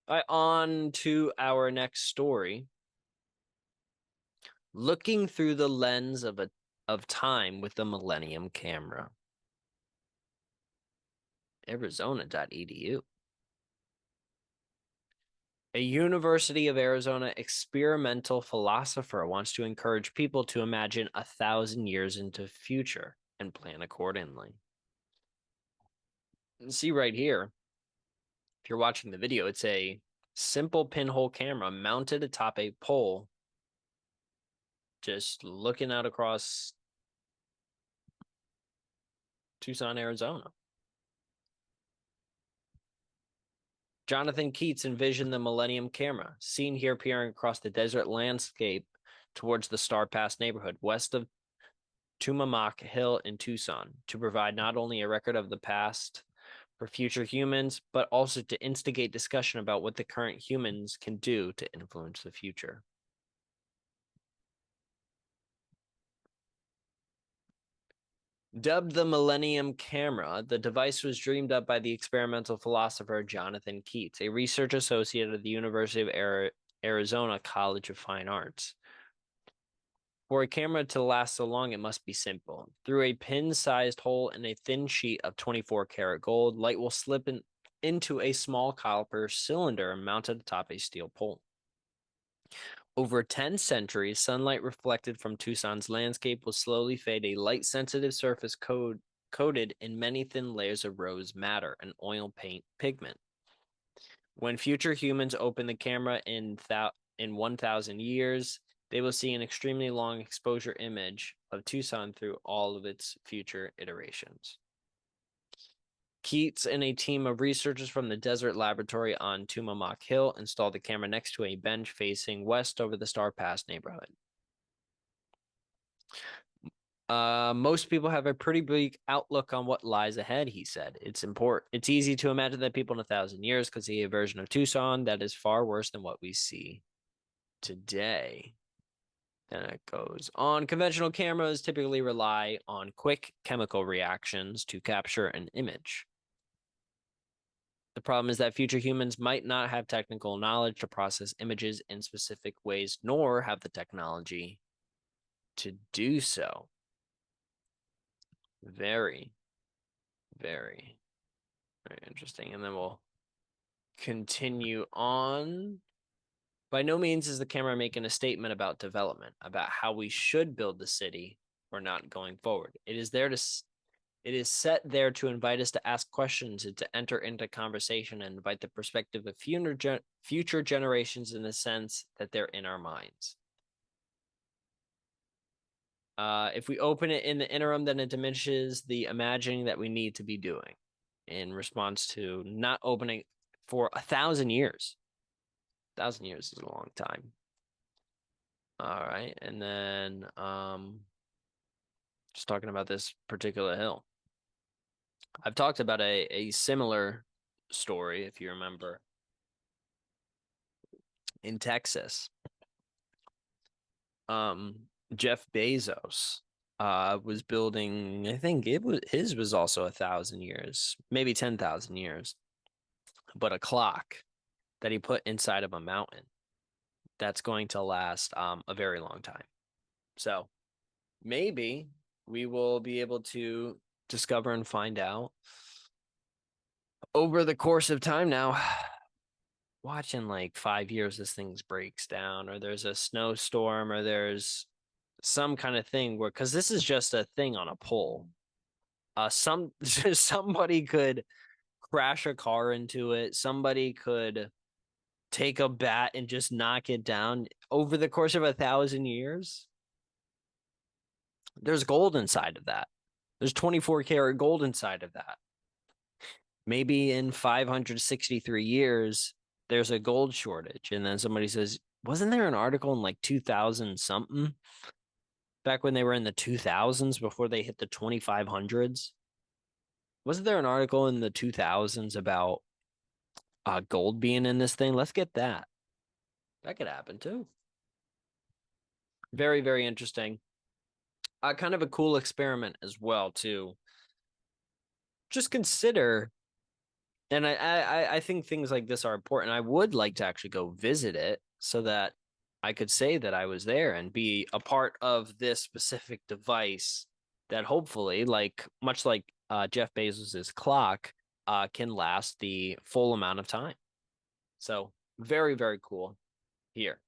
All right, on to our next story. Looking through the lens of time with the Millennium Camera. Arizona.edu. A University of Arizona experimental philosopher wants to encourage people to imagine 1,000 years into the future and plan accordingly. See right here, if you're watching the video, it's a simple pinhole camera mounted atop a pole, just looking out across Tucson, Arizona. Jonathan Keats envisioned the Millennium Camera, seen here peering across the desert landscape towards the Star Pass neighborhood west of Tumamoc Hill in Tucson, to provide not only a record of the past for future humans, but also to instigate discussion about what the current humans can do to influence the future. Dubbed the Millennium Camera, the device was dreamed up by the experimental philosopher Jonathan Keats, a research associate at the University of Arizona College of Fine Arts. For a camera to last so long, it must be simple. Through a pin-sized hole in a thin sheet of 24-karat gold, light will slip into a small copper cylinder mounted atop a steel pole. Over 10 centuries, sunlight reflected from Tucson's landscape will slowly fade a light-sensitive surface coated in many thin layers of rose matter, an oil paint pigment. When future humans open the camera in 1,000 years, they will see an extremely long exposure image of Tucson through all of its future iterations. Keats and a team of researchers from the Desert Laboratory on Tumamoc Hill installed the camera next to a bench facing west over the Star Pass neighborhood. Most people have a pretty bleak outlook on what lies ahead, he said. It's easy to imagine that people in 1,000 years could see a version of Tucson that is far worse than what we see today. Then it goes on. Conventional cameras typically rely on quick chemical reactions to capture an image. The problem is that future humans might not have technical knowledge to process images in specific ways, nor have the technology to do so. Very, very, very interesting. And then we'll continue on. By no means is the camera making a statement about development, about how we should build the city or not going forward. It is set there to invite us to ask questions and to enter into conversation and invite the perspective of future generations in the sense that they're in our minds. If we open it in the interim, then it diminishes the imagining that we need to be doing in response to not opening for 1,000 years. 1,000 years is a long time. All right, and then just talking about this particular hill. I've talked about a similar story, if you remember, in Texas. Jeff Bezos was building, I think his was also 1,000 years, maybe 10,000 years, but a clock that he put inside of a mountain that's going to last a very long time. So maybe we will be able to discover and find out over the course of time now. Watching like 5 years, this thing breaks down, or there's a snowstorm, or there's some kind of thing where, because this is just a thing on a pole. Somebody could crash a car into it. Somebody could take a bat and just knock it down over the course of 1,000 years. There's gold inside of that. There's 24-karat gold inside of that. Maybe in 563 years, there's a gold shortage. And then somebody says, wasn't there an article in like 2000 something? Back when they were in the 2000s before they hit the 2500s? Wasn't there an article in the 2000s about gold being in this thing? Let's get that. That could happen too. Very, very interesting. Kind of a cool experiment as well, too. Just consider And I think things like this are important. I would like to actually go visit it so that I could say that I was there and be a part of this specific device that hopefully, like much like Jeff Bezos's clock, can last the full amount of time. So very, very cool here.